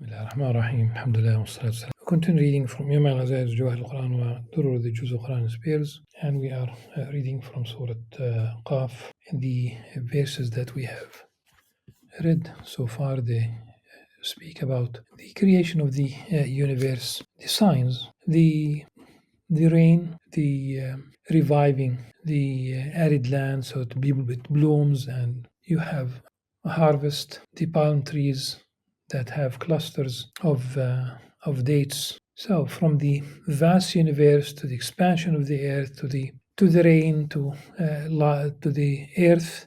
Bismillahirrahmanirrahim. Alhamdulillah wa salatu salam. We continue reading from Imam Al-Ghazali's Jawahir Al-Quran wa Durur the Juz al-Quran in Spears, and we are reading from Surah Qaf. In the verses that we have read so far, they speak about the creation of the universe, the signs, the rain, the reviving the arid land so it blooms, and you have a harvest, the palm trees that have clusters of dates. So from the vast universe to the expansion of the earth to the rain to the earth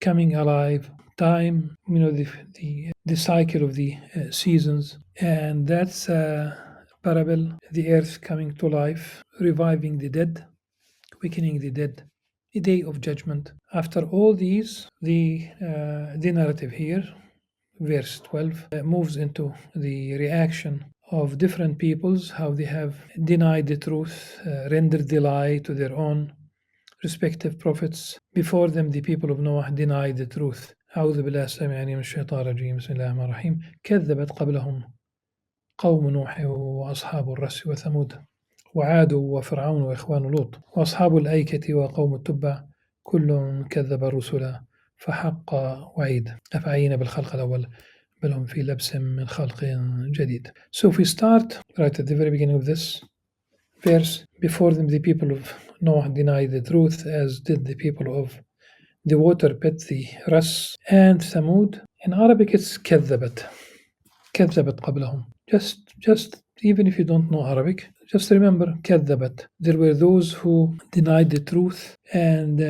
coming alive, time, the cycle of the seasons, and that's parable, the earth coming to life, reviving the dead, quickening the dead, the day of judgment. After all these, the narrative here, verse 12, moves into the reaction of different peoples, how they have denied the truth, rendered the lie to their own respective prophets. Before them, the people of Noah denied the truth. أعوذ بالله السميع العليم من الشيطان الرجيم بسم الله الرحمن الرحيم كذبت قبلهم قوم نوح وأصحاب الرس وثمود وعاد وفرعون وإخوان لوط وأصحاب الأيكة وقوم التبع كل كذب الرسل فحق وعيد أفعينا بالخلق الأول بل هم في لبس من خلق جديد. So if we start right at the very beginning of this verse, before them the people of Noah denied the truth, as did the people of the water pit, the Ras and Thamud. In Arabic it's كذبت قبلهم. Just even if you don't know Arabic, just remember كذبت. There were those who denied the truth, and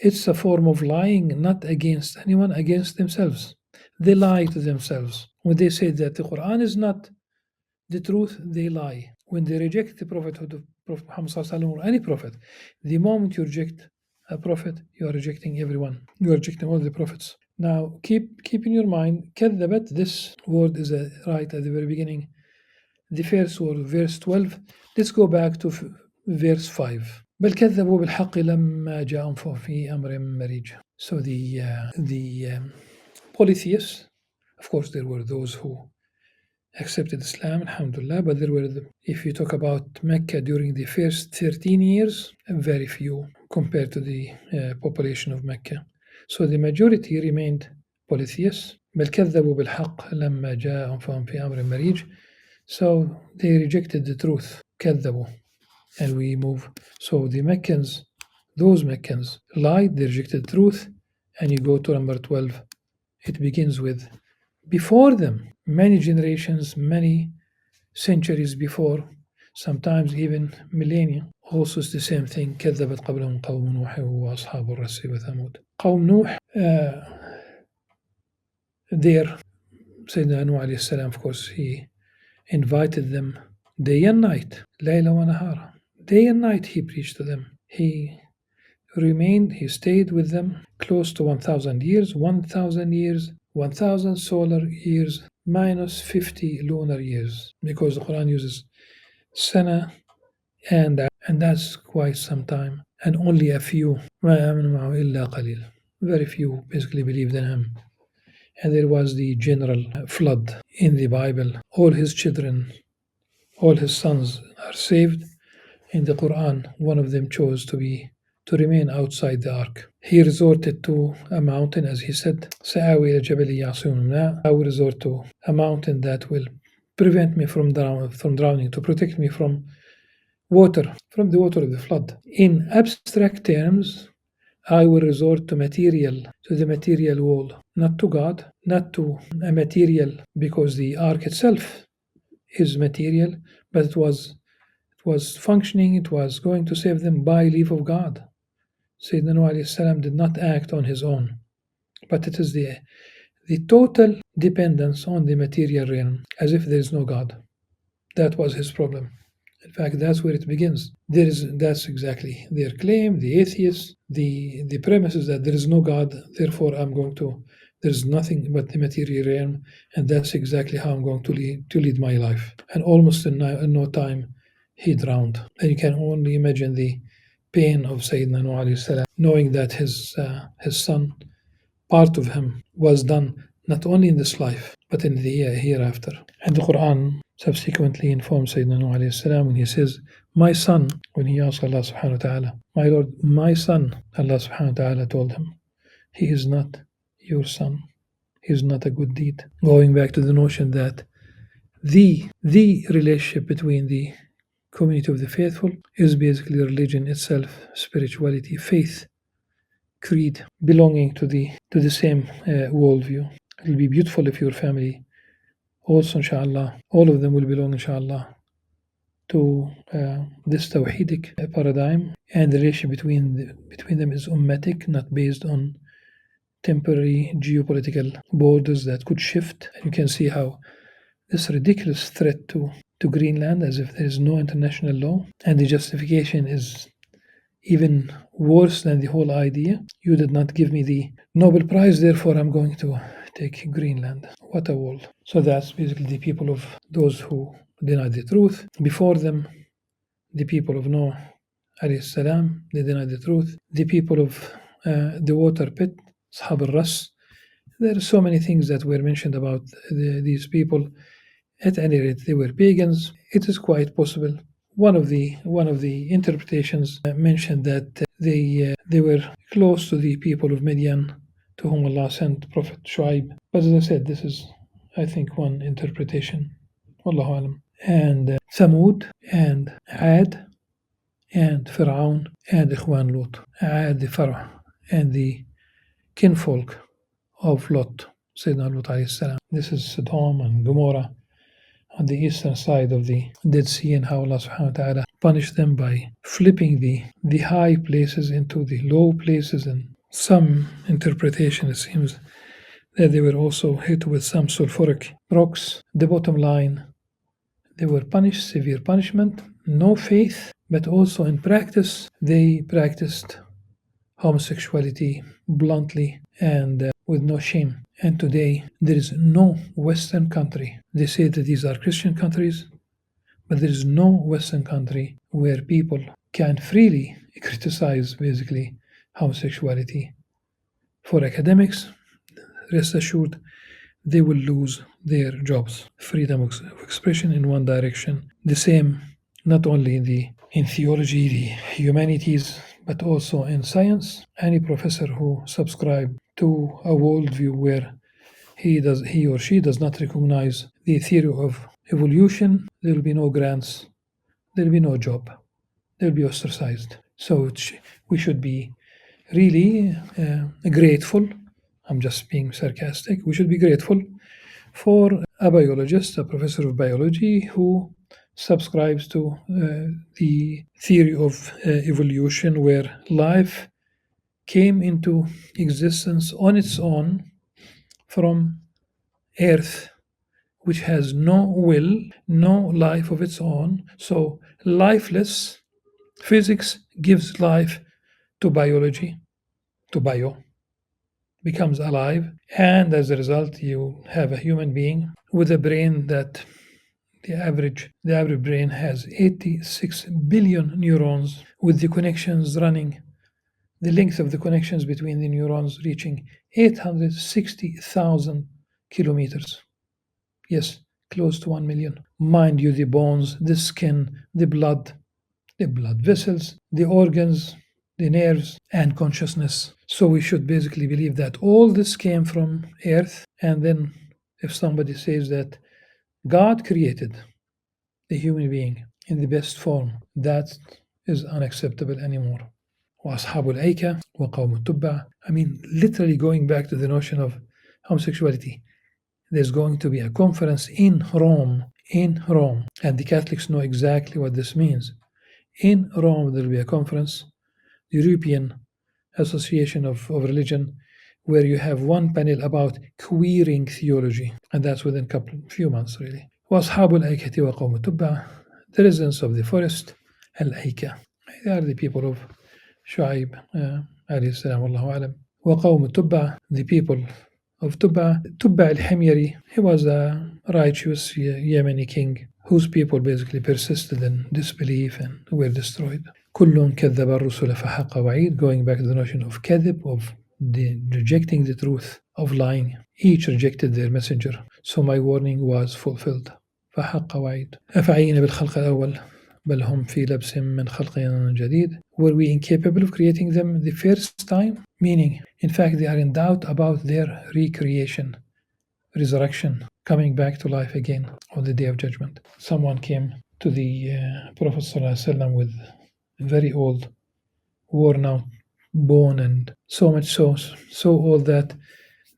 it's a form of lying, not against anyone, against themselves. They lie to themselves. When they say that the Qur'an is not the truth, they lie. When they reject the prophethood of Prophet Muhammad or any prophet, the moment you reject a prophet, you are rejecting everyone. You are rejecting all the prophets. Now, keep in your mind, كذبت, this word is right at the very beginning. The first word, verse 12. Let's go back to verse 5. بل كذبوا بالحق لما جاءهم في أمر مريج. So the polytheists, of course, there were those who accepted Islam, alhamdulillah, but there were, if you talk about Mecca during the first 13 years, very few compared to the population of Mecca. So the majority remained polytheists. بل كذبوا بالحق لما جاءهم فهم في أمر مريج. So they rejected the truth. كذبوا. And we move. So the Meccans, those Meccans lied, they rejected the truth, and you go to number 12. It begins with before them, many generations, many centuries before, sometimes even millennia. Also it's the same thing. كذبت قبلهم قوم نوح وأصحاب الرس وثمود. قوم نوح, there, Sayyidina Nuh alayhi salam, of course, he invited them day and night, ليلا ونهارا. Day and night he preached to them. He stayed with them close to 1,000 years, 1,000 years, 1,000 solar years minus 50 lunar years, because the Quran uses sana, and that's quite some time, and only a few, very few basically believed in him. And there was the general flood in the Bible. All his children, all his sons are saved. In the Quran, one of them chose to remain outside the ark. He resorted to a mountain, as he said, سآوي إلى جبل يعصمنا. I will resort to a mountain that will prevent me from drowning, to protect me from water, from the water of the flood. In abstract terms, I will resort to the material world, not to God, not to a material, because the ark itself is material, but it was functioning, it was going to save them by leave of God. Sayyidina Nuh alayhi salam did not act on his own, but it is the total dependence on the material realm, as if there is no God. That was his problem. In fact, that's where it begins. That's exactly their claim, the atheists, the premise is that there is no God, therefore there's nothing but the material realm, and that's exactly how I'm going to lead my life. And almost in no time, he drowned. And you can only imagine the pain of Sayyidina Nuh alayhi salam, knowing that his son, part of him, was done not only in this life, but in the hereafter. And the Qur'an subsequently informs Sayyidina Nuh alayhi salam when he says, my son, when he asked Allah subhanahu wa ta'ala, my Lord, my son, Allah subhanahu wa ta'ala told him, he is not your son. He is not a good deed. Going back to the notion that the relationship between the community of the faithful is basically religion itself, spirituality, faith, creed, belonging to the same worldview. It will be beautiful if your family also, inshallah, all of them will belong, inshallah, to this tawhidic paradigm, and the relationship between them is ummatic, not based on temporary geopolitical borders that could shift. And you can see how this ridiculous threat to Greenland, as if there is no international law, and the justification is even worse than the whole idea. You did not give me the Nobel Prize, therefore I'm going to take Greenland. What a world. So that's basically the people of those who denied the truth. Before them, the people of Noah alayhi salam, they denied the truth. The people of the water pit, Ashab al-Ras. There are so many things that were mentioned about these people. At any rate, they were pagans. It is quite possible. One of the interpretations mentioned that they were close to the people of Midian, to whom Allah sent Prophet Shu'aib. But as I said, this is, I think, one interpretation. Wallahu alam. And Thamud and Ad and Fir'aun and Ikhwan Lut. Ad, the Farah, and the kinfolk of Lot, Sayyidina Lut alayhi salam. This is Sodom and Gomorrah on the eastern side of the Dead Sea, and how Allah subhanahu wa ta'ala punished them by flipping the high places into the low places. And some interpretation, it seems, that they were also hit with some sulfuric rocks. The bottom line, they were punished, severe punishment, no faith, but also in practice, they practiced homosexuality bluntly and with no shame. And today, there is no Western country. They say that these are Christian countries, but there is no Western country where people can freely criticize, basically, homosexuality. For academics, rest assured, they will lose their jobs. Freedom of expression in one direction. The same, not only in theology, the humanities, but also in science. Any professor who subscribes to a worldview where he or she does not recognize the theory of evolution, there will be no grants, there will be no job, they will be ostracized. So we should be really grateful. I'm just being sarcastic. We should be grateful for a biologist, a professor of biology, who subscribes to the theory of evolution, where life came into existence on its own from Earth, which has no will, no life of its own. So lifeless physics gives life to biology, to bio, becomes alive, and as a result you have a human being with a brain that the average brain has 86 billion neurons, with the connections running, the length of the connections between the neurons reaching 860,000 kilometers. Yes, close to 1 million. Mind you, the bones, the skin, the blood vessels, the organs, the nerves, and consciousness. So we should basically believe that all this came from Earth, and then if somebody says that God created the human being in the best form, that is unacceptable anymore. وأصحاب الأيكة وقوم التبع. I mean, literally going back to the notion of homosexuality. There's going to be a conference in Rome, and the Catholics know exactly what this means. In Rome, there will be a conference, the European Association of Religion, where you have one panel about queering theology, and that's within a few months, really. وأصحاب الأيكة وقوم التبع, the residents of the forest, الأيكة. They are the people of Shu'aib, alayhi salam, wallahu alam. وقوم التبع, the people of Tubba al-Himyari. He was a righteous Yemeni king whose people basically persisted in disbelief and were destroyed. كل كذب الرسل فحق وعيد, going back to the notion of kadhib, of rejecting the truth, of lying. Each rejected their messenger. So my warning was fulfilled. فحق وعيد. أفعينا بالخلق الأول بل هم في لبس من خلق جديد. Were we incapable of creating them the first time? Meaning, in fact, they are in doubt about their recreation, resurrection, coming back to life again on the day of judgment. Someone came to the Prophet ﷺ with very old, worn out bone, and so much so old that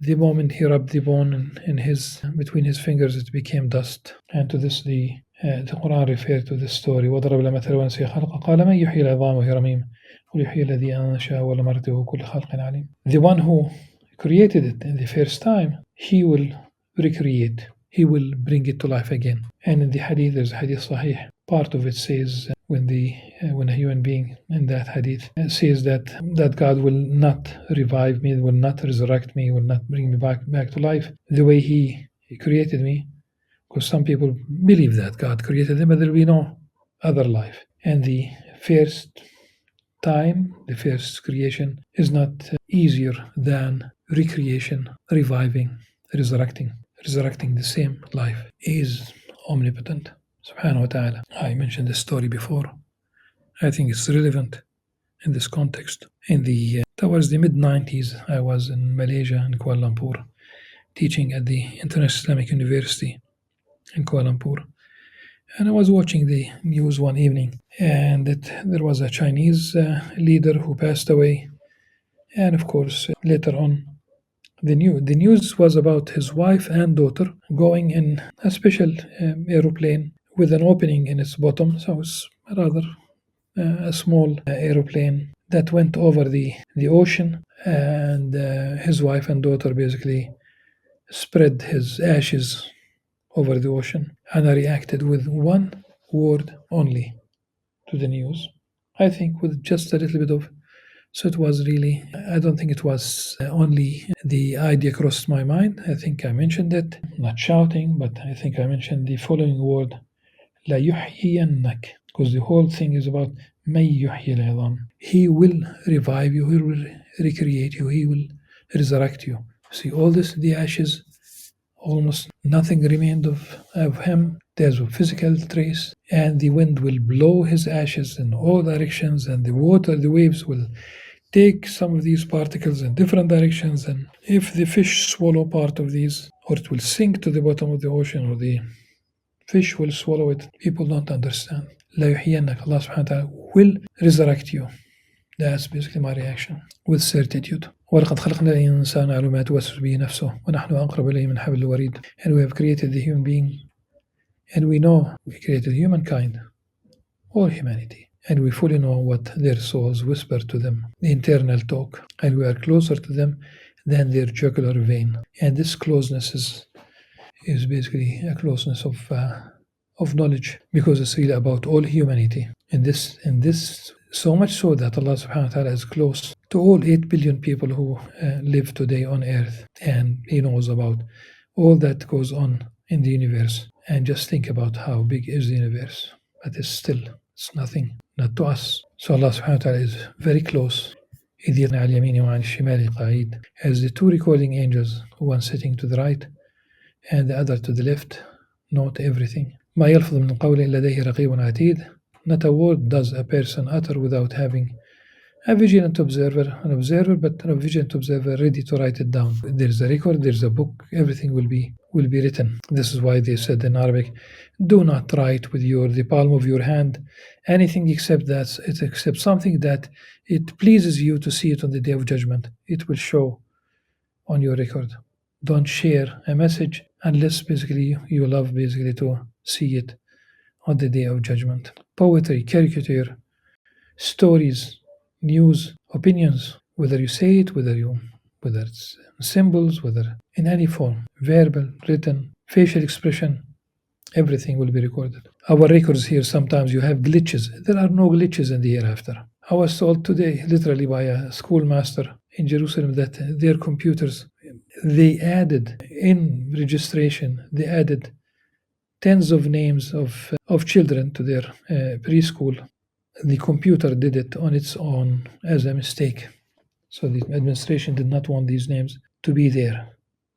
the moment he rubbed the bone in his between his fingers, it became dust. And to this, the Qur'an referred to this story. وَضَرَبَ لَمَثَلًا وَنَسِيَ خَلْقَهُ قَالَ مَنْ يُحْيِي الْعِظَامَ وَهِيَ رَمِيمٌ قُلْ يُحْيِي الَّذِي أَنشَأَهَا أَوَّلَ مَرَّةٍ وَهُوَ بِكُلِّ خَلْقٍ عَلِيمٌ. The one who created it in the first time, he will recreate. He will bring it to life again. And in the hadith, there's a hadith sahih. Part of it says when a human being in that hadith says that God will not revive me, will not resurrect me, will not bring me back to life the way He created me, because some people believe that God created them, but there will be no other life. And the first time, the first creation is not easier than recreation, reviving, resurrecting the same life. He is omnipotent, subhanahu wa ta'ala. I mentioned this story before. I think it's relevant in this context. Towards the mid-90s, I was in Malaysia, in Kuala Lumpur, teaching at the International Islamic University in Kuala Lumpur. And I was watching the news one evening, and there was a Chinese leader who passed away. And of course, later on, the news was about his wife and daughter going in a special aeroplane with an opening in its bottom. So it's rather a small aeroplane that went over the ocean, and his wife and daughter basically spread his ashes over the ocean. And I reacted with one word only to the news. I think with just a little bit of. So it was really, I don't think it was only the idea crossed my mind. I think I mentioned it, not shouting, but I think I mentioned the following word, لا يحيينك, because the whole thing is about من يحيي العظام. He will revive you, he will recreate you, he will resurrect you. See all this, the ashes, almost nothing remained of him. There's a physical trace, and the wind will blow his ashes in all directions, and the waves will take some of these particles in different directions, and if the fish swallow part of these, or it will sink to the bottom of the ocean, or the fish will swallow it, people don't understand. لا يحيينك, Allah subhanahu wa ta'ala will resurrect you. That's basically my reaction, with certitude. وَلَقَدْ خَلَقْنَا الْإِنسَانَ عَلَى مَا تُوَسْوِسُ بِهِ نَفْسُهُ وَنَحْنُ أَقْرَبُ إِلَيْهِ مِنْ حَبْلِ الْوَرِيدِ. And we have created the human being, and we know we created humankind, all humanity, and we fully know what their souls whisper to them, the internal talk, and we are closer to them than their jugular vein. And this closeness is basically a closeness of knowledge, because it's really about all humanity. And this so much so that Allah subhanahu wa ta'ala is close to all 8 billion people who live today on earth, and He knows about all that goes on in the universe. And just think about how big is the universe, but it's nothing, not to us. So Allah subhanahu wa ta'ala is very close. إِذْ يَطْنَعَ الْيَمِينِ وَعَنِ الشِّمَالِ قَعِيدٌ, as the two recording angels, one sitting to the right and the other to the left, note everything. مَا يَلْفظُ مِنْ قَوْلٍ لَدَيْهِ رَقِيبٌ عَتِيدٌ. Not a word does a person utter without having a vigilant observer, but a vigilant observer ready to write it down. There's a record, there's a book, everything will be written. This is why they said in Arabic, do not write with the palm of your hand anything except something that it pleases you to see it on the day of judgment. It will show on your record. Don't share a message unless basically you love basically to see it on the day of judgment. Poetry, caricature, stories, news, opinions, whether you say it, whether it's symbols, whether in any form, verbal, written, facial expression, everything will be recorded. Our records here, sometimes you have glitches. There are no glitches in the hereafter. I was told today, literally by a schoolmaster in Jerusalem, that their computers, they added in registration, they added tens of names of children to their preschool. The computer did it on its own as a mistake. So the administration did not want these names to be there.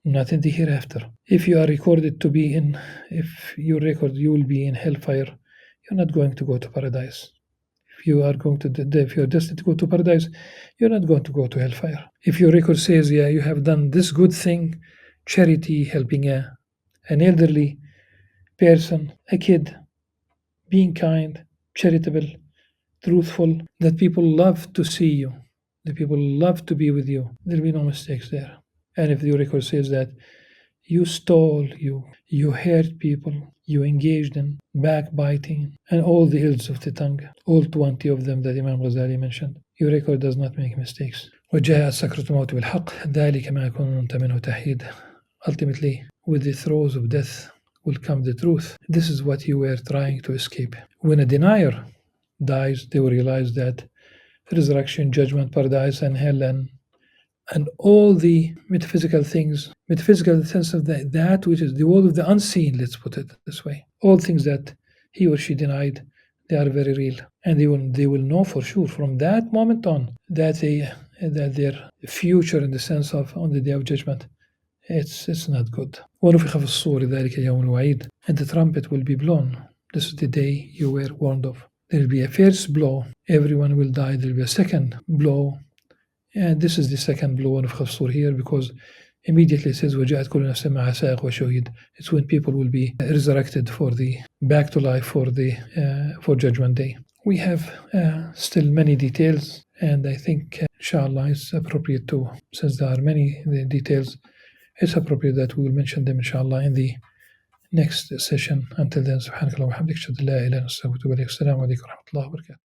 not in the hereafter. If you are recorded to be in, if you record you will be in hellfire, you're not going to go to paradise. If you are going to, if you're destined to go to paradise, you're not going to go to hellfire. If your record says, yeah, you have done this good thing, charity, helping an elderly person, a kid, being kind, charitable, truthful, that people love to see you, that people love to be with you, there'll be no mistakes there. And if the record says that you stole, you hurt people, you engaged in backbiting, and all the ills of the tongue, all 20 of them that Imam Ghazali mentioned, your record does not make mistakes. وجاءت سكرة الموت بالحق ذلك ما كنت منه تحيد. Ultimately, with the throes of death will come the truth. This is what you were trying to escape. When a denier dies, they will realize that resurrection, judgment, paradise, and hell, and all the metaphysical things, metaphysical in the sense of that which is the world of the unseen, let's put it this way. All things that he or she denied, they are very real. And they will know for sure from that moment on that their future in the sense of on the day of judgment, it's not good. ونفخ في الصور ذلك يوم الوعيد. And the trumpet will be blown. This is the day you were warned of. There will be a first blow, everyone will die. There will be a second blow, and this is the second blow of Khafsur here, because immediately it says وَجَاءَتْ كُلُّ نَفْسٍ مَعَهَا سَائِقٌ وَشَهِيدٌ. It's when people will be resurrected for the back to life for Judgment Day. We have still many details, and I think inshallah it's appropriate to, since there are many details, it's appropriate that we will mention them inshallah in the next session. Until then, subhanakallah wa bihamdik, ashhadu an la ilaha illa anta astaghfiruka wa atubu ilaik. Assalamu alaikum wa rahmatullahi wa barakatuh.